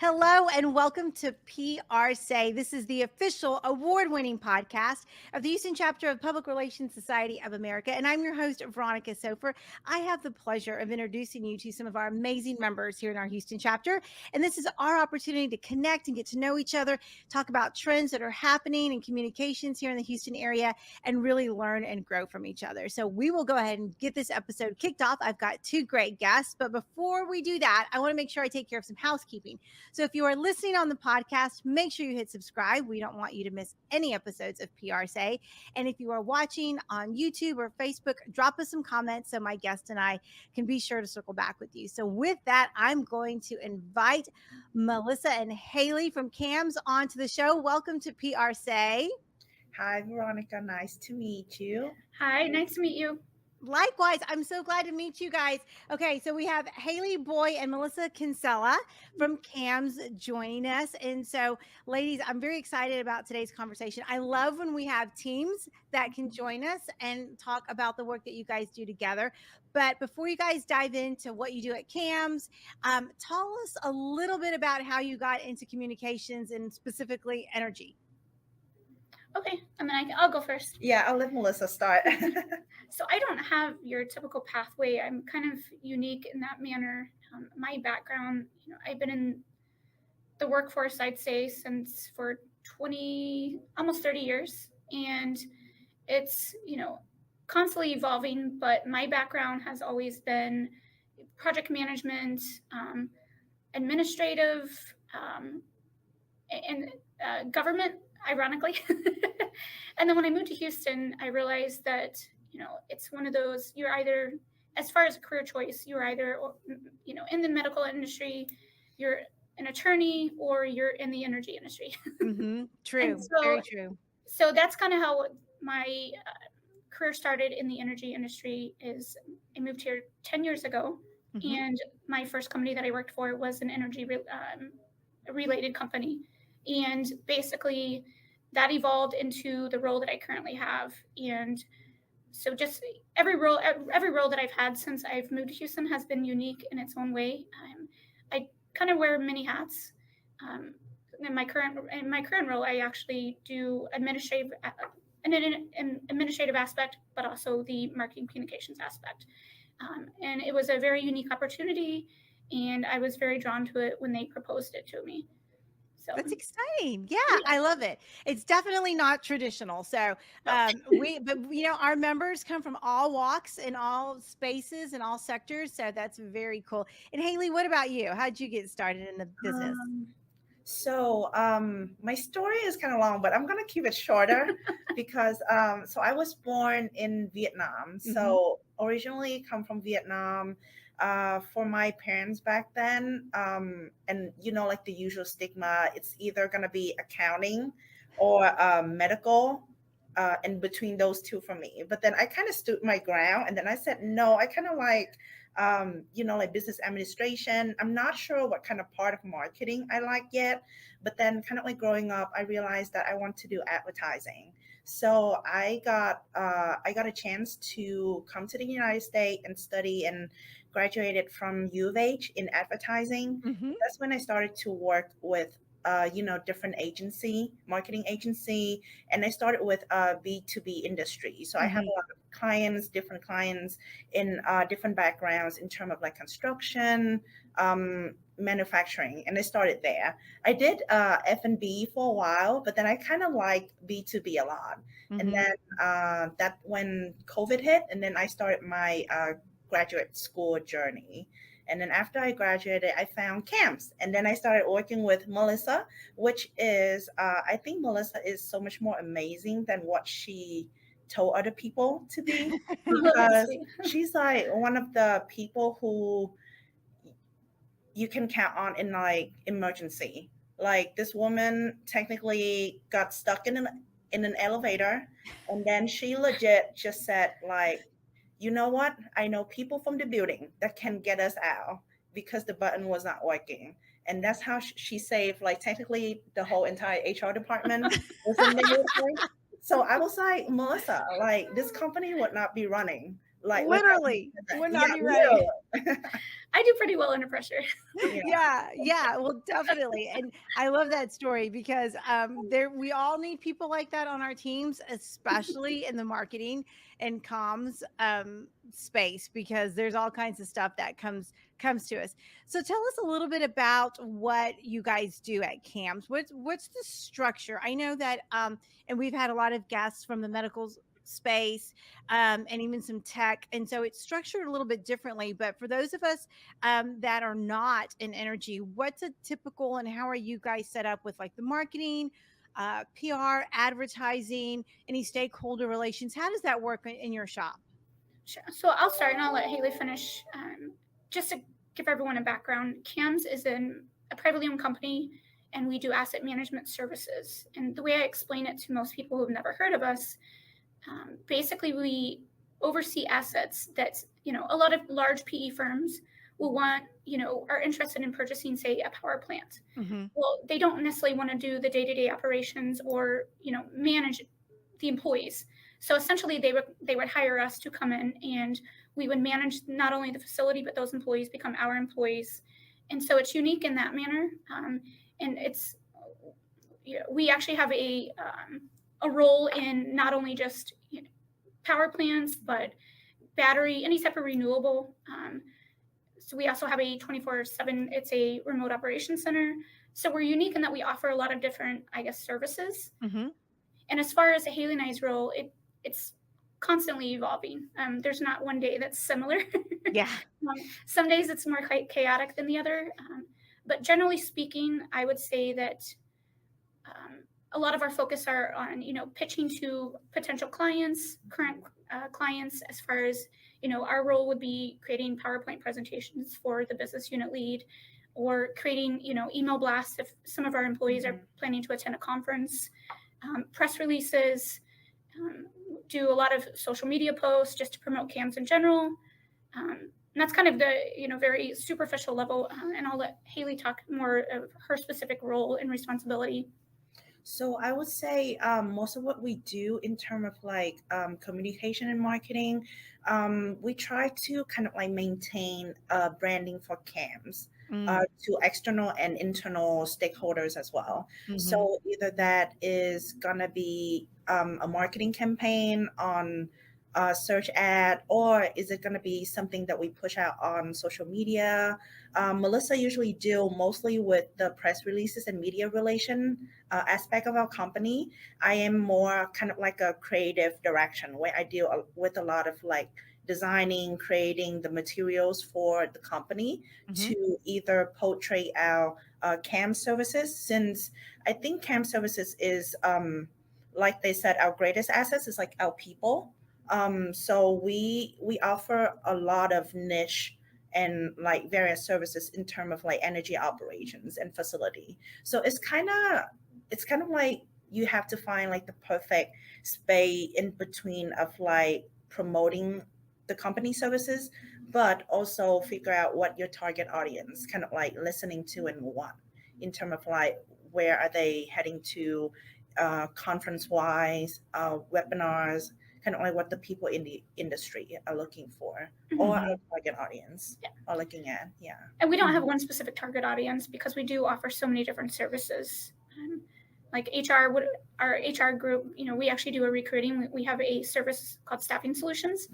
Hello and welcome to PRSay. This is the official award-winning podcast of the Houston chapter of Public Relations Society of America. And I'm your host, Veronica Sofer. I have the pleasure of introducing you to some of our amazing members here in our Houston chapter. And this is our opportunity to connect and get to know each other, talk about trends that are happening in communications here in the Houston area, and really learn and grow from each other. So we will go ahead and get this episode kicked off. I've got two great guests, but before we do that, I want to make sure I take care of some housekeeping. So if you are listening on the podcast, make sure you hit subscribe. We don't want you to miss any episodes of PRSay. And if you are watching on YouTube or Facebook, drop us some comments so my guest and I can be sure to circle back with you. So with that, I'm going to invite Melissa and Hailey from CAMS onto the show. Welcome to PRSay. Hi, Veronica. Nice to meet you. Hi, nice to meet you. Likewise, I'm so glad to meet you guys. Okay, so we have Hailey Boy and Melissa Kinsella from CAMS joining us. And so, ladies, I'm very excited about today's conversation. I love when we have teams that can join us and talk about the work that you guys do together. But before you guys dive into what you do at CAMS, tell us a little bit about how you got into communications and specifically energy. Okay, I'll go first. Yeah, I'll let Melissa start. So I don't have your typical pathway. I'm kind of unique in that manner. My background, I've been in the workforce, I'd say, since for 20, almost 30 years. And it's, constantly evolving, but my background has always been project management, administrative, and government, ironically. And then when I moved to Houston, I realized that, it's one of those, you're either, as far as a career choice, you're either, in the medical industry, you're an attorney, or you're in the energy industry. Mm-hmm. True. Very true. So that's kind of how my career started in the energy industry. Is I moved here 10 years ago. Mm-hmm. And my first company that I worked for was an energy related company. And basically that evolved into the role that I currently have. And so just every role that I've had since I've moved to Houston has been unique in its own way. I kind of wear many hats. In my current role, I actually do administrative aspect, but also the marketing communications aspect. And it was a very unique opportunity, and I was very drawn to it when they proposed it to me. So that's exciting. Yeah, I love it. It's definitely not traditional. So but our members come from all walks and all spaces and all sectors. So that's very cool. And Hailey, what about you? How'd you get started in the business? So my story is kind of long, but I'm going to keep it shorter because so I was born in Vietnam. Mm-hmm. So originally come from Vietnam. For my parents back then, and like the usual stigma, it's either going to be accounting or medical, and between those two for me. But then I kind of stood my ground, and then I said, no, I kind of like, like business administration. I'm not sure what kind of part of marketing I like yet, but then kind of like growing up, I realized that I want to do advertising. So I got a chance to come to the United States and study, and graduated from U of H in advertising. Mm-hmm. That's when I started to work with different marketing agency, and I started with B2B industry. So mm-hmm. I have a lot of clients, different clients in different backgrounds in terms of like construction, manufacturing, and I started there. I did F&B for a while, but then I kind of liked B2B a lot. Mm-hmm. And then that when COVID hit, and then I started my graduate school journey. And then after I graduated, I found CAMS. And then I started working with Melissa, which is, I think Melissa is so much more amazing than what she told other people to be. Because she's like one of the people who you can count on in like emergency. Like this woman technically got stuck in an elevator. And then she legit just said like, you know what? I know people from the building that can get us out because the button was not working. And that's how she saved, like, technically the whole entire HR department was in the military. So I was like, Melissa, like, this company would not be running like without Literally, would yeah, not be right. literally. I do pretty well under pressure. Yeah. Yeah, well, definitely, and I love that story because, there we all need people like that on our teams, especially in the marketing and comms, space, because there's all kinds of stuff that comes to us. So tell us a little bit about what you guys do at CAMS. What's the structure? I know that, and we've had a lot of guests from the medical space, and even some tech, and so it's structured a little bit differently. But for those of us that are not in energy, what's a typical and how are you guys set up with like the marketing, PR, advertising, any stakeholder relations? How does that work in your shop? Sure. So I'll start and I'll let Hailey finish. Just to give everyone a background, CAMS is a privately owned company and we do asset management services. And the way I explain it to most people who have never heard of us, basically we oversee assets that, a lot of large PE firms will want, are interested in purchasing, say, a power plant. Mm-hmm. Well, they don't necessarily want to do the day-to-day operations or, manage the employees. So essentially they would hire us to come in and we would manage not only the facility, but those employees become our employees. And so it's unique in that manner. And it's, we actually have a role in not only just power plants, but battery, any type of renewable. So we also have a 24/7, it's a remote operations center. So we're unique in that we offer a lot of different, services. Mm-hmm. And as far as Hailey and I's role, it's constantly evolving. There's not one day that's similar. Yeah. Some days it's more chaotic than the other. But generally speaking, I would say that a lot of our focus are on, pitching to potential clients, current clients, as far as, our role would be creating PowerPoint presentations for the business unit lead or creating, email blasts if some of our employees are planning to attend a conference, press releases, do a lot of social media posts just to promote CAMS in general. And that's kind of the, very superficial level. And I'll let Hailey talk more of her specific role and responsibility. So I would say most of what we do in terms of like communication and marketing, we try to kind of like maintain branding for CAMS to external and internal stakeholders as well. Mm-hmm. So either that is gonna be a marketing campaign on a search ad, or is it gonna be something that we push out on social media? Melissa usually deal mostly with the press releases and media relation aspect of our company. I am more kind of like a creative direction where I deal with a lot of like designing, creating the materials for the company to either portray our CAM services, since I think CAM services is, like they said, our greatest assets is like our people. So we offer a lot of niche and like various services in terms of like energy operations and facility. So it's kind of like you have to find like the perfect space in between of like promoting the company services, but also figure out what your target audience kind of like listening to and want in terms of like where are they heading to, conference wise, webinars, kind of like what the people in the industry are looking for, or our target audience are looking at. Yeah. And we don't have one specific target audience because we do offer so many different services. Like our HR group, we actually do a recruiting. We have a service called Staffing Solutions,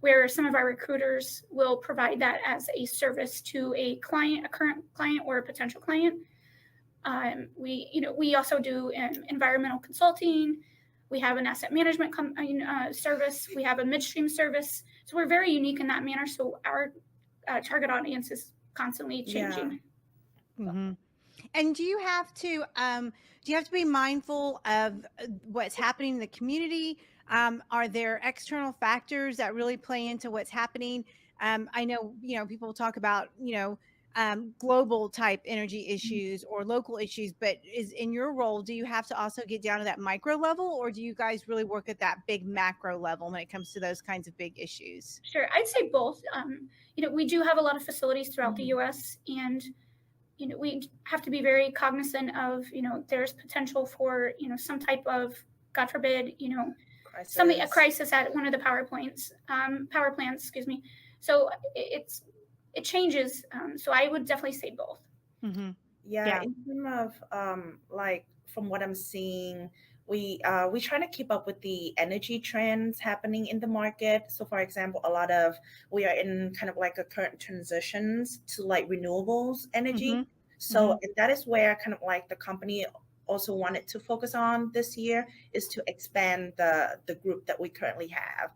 where some of our recruiters will provide that as a service to a client, a current client or a potential client. We also do environmental consulting. We have an asset management service. We have a midstream service. So we're very unique in that manner. So our target audience is constantly changing. Yeah. Mm-hmm. And do you have to be mindful of what's happening in the community? Are there external factors that really play into what's happening? I know, people talk about, global type energy issues or local issues, but is in your role, do you have to also get down to that micro level, or do you guys really work at that big macro level when it comes to those kinds of big issues? Sure. I'd say both. We do have a lot of facilities throughout the U.S. and we have to be very cognizant of, there's potential for, some type of, God forbid, a crisis at one of the power plants, excuse me. So it changes. So I would definitely say both. Mm-hmm. Yeah, in terms of like from what I'm seeing, we try to keep up with the energy trends happening in the market. So for example, we are in kind of like a current transitions to like renewables energy. Mm-hmm. So and that is where kind of like the company also wanted to focus on this year, is to expand the group that we currently have.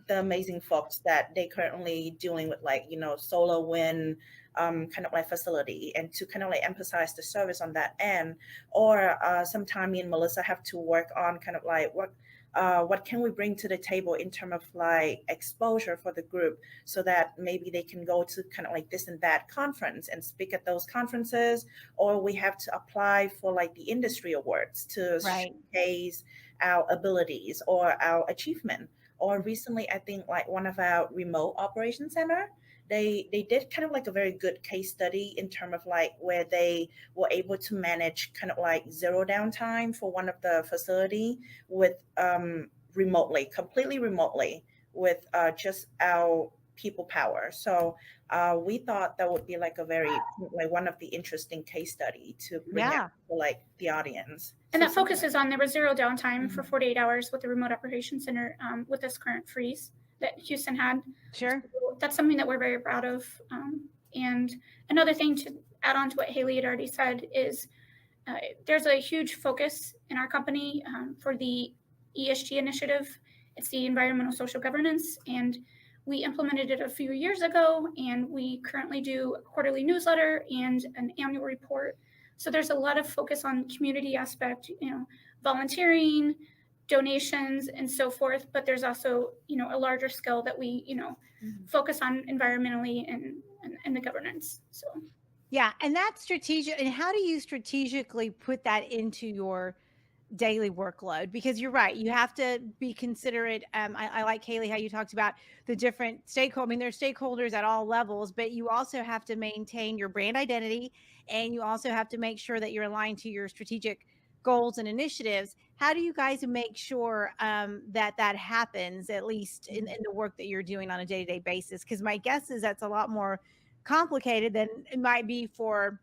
The amazing folks that they currently dealing with, like, solar, wind, kind of like facility, and to kind of like emphasize the service on that end. Or sometime me and Melissa have to work on kind of like what can we bring to the table in terms of like exposure for the group, so that maybe they can go to kind of like this and that conference and speak at those conferences, or we have to apply for like the industry awards to showcase our abilities or our achievement. Or recently, I think like one of our remote operation center, they did kind of like a very good case study in terms of like where they were able to manage kind of like zero downtime for one of the facility with completely remotely, with just our people power. So we thought that would be like one of the interesting case study to bring out to like the audience. And that focuses on, there was zero downtime for 48 hours with the remote operations center with this current freeze that Houston had. Sure. So that's something that we're very proud of. And another thing to add on to what Hailey had already said is there's a huge focus in our company for the ESG initiative. It's the environmental social governance, and we implemented it a few years ago, and we currently do a quarterly newsletter and an annual report. So there's a lot of focus on community aspect, volunteering, donations, and so forth. But there's also, a larger scale that we, focus on environmentally and the governance. So. Yeah. And that's strategic. And how do you strategically put that into your daily workload? Because you're right, you have to be considerate. I like, Hailey, how you talked about the different stakeholders. I mean, there's stakeholders at all levels, but you also have to maintain your brand identity, and you also have to make sure that you're aligned to your strategic goals and initiatives. How do you guys make sure that happens, at least in the work that you're doing on a day-to-day basis? Because my guess is that's a lot more complicated than it might be for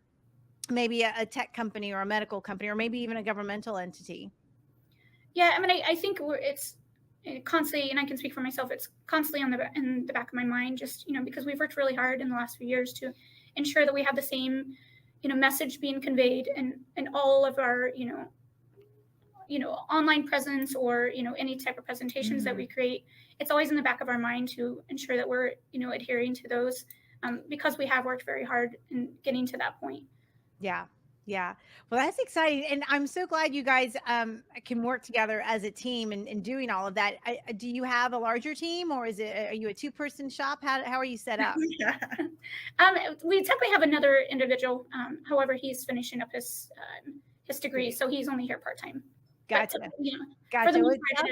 maybe a tech company or a medical company, or maybe even a governmental entity. Yeah, I mean, I think it's constantly, and I can speak for myself, it's constantly in the back of my mind, just, because we've worked really hard in the last few years to ensure that we have the same, message being conveyed and all of our, online presence, or, any type of presentations that we create. It's always in the back of our mind to ensure that we're, adhering to those, because we have worked very hard in getting to that point. Yeah. Yeah. Well, that's exciting. And I'm so glad you guys can work together as a team and doing all of that. Do you have a larger team, or are you a 2-person shop? How are you set up? We technically have another individual. However, he's finishing up his degree, so he's only here part-time. Gotcha. For the most part,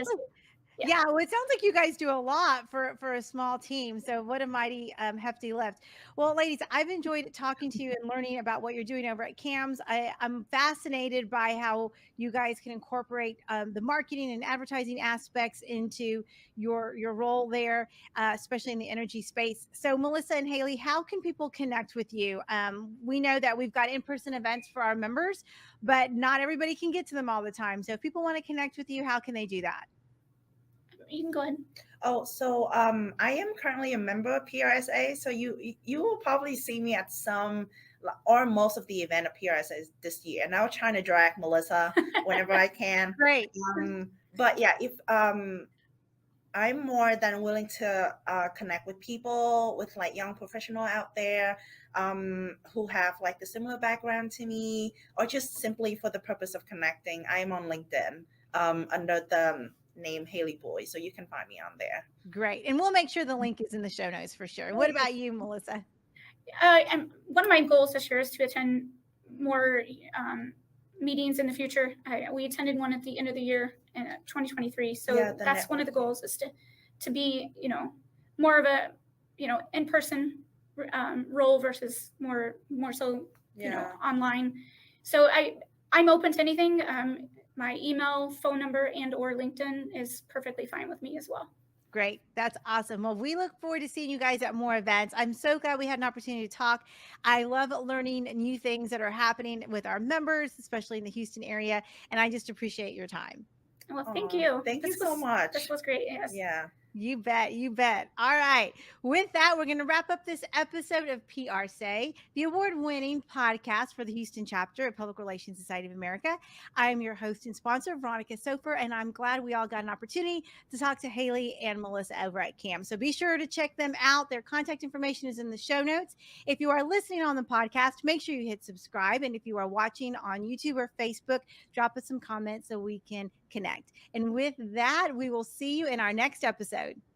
Yeah, well, it sounds like you guys do a lot for a small team. So what a mighty hefty lift. Well, ladies, I've enjoyed talking to you and learning about what you're doing over at CAMS. I'm fascinated by how you guys can incorporate the marketing and advertising aspects into your role there, especially in the energy space. So Melissa and Hailey, how can people connect with you? We know that we've got in-person events for our members, but not everybody can get to them all the time. So if people want to connect with you, how can they do that? You can go ahead. Oh, so I am currently a member of PRSA, so you will probably see me at some or most of the event of PRSA this year. And I'm trying to drag Melissa whenever I can. Great. But yeah, if I'm more than willing to connect with people, with like young professional out there who have like the similar background to me, or just simply for the purpose of connecting. I'm on LinkedIn under the name Hailey Boy, so you can find me on there. Great. And we'll make sure the link is in the show notes for sure. What about you, Melissa? And one of my goals this year is to attend more meetings in the future. We attended one at the end of the year in 2023. So that's one of the goals, is to be, more of a, in-person role versus more so, online. So I'm open to anything. my email, phone number, and or LinkedIn is perfectly fine with me as well. Great. That's awesome. Well, we look forward to seeing you guys at more events. I'm so glad we had an opportunity to talk. I love learning new things that are happening with our members, especially in the Houston area. And I just appreciate your time. Well, thank you. Thank you so much. This was great. Yes. Yeah. You bet. You bet. All right. With that, we're going to wrap up this episode of PRSay, the award-winning podcast for the Houston chapter of Public Relations Society of America. I'm your host and sponsor, Veronica Sofer, and I'm glad we all got an opportunity to talk to Hailey and Melissa over at CAMS. So be sure to check them out. Their contact information is in the show notes. If you are listening on the podcast, make sure you hit subscribe. And if you are watching on YouTube or Facebook, drop us some comments so we can connect. And with that, we will see you in our next episode.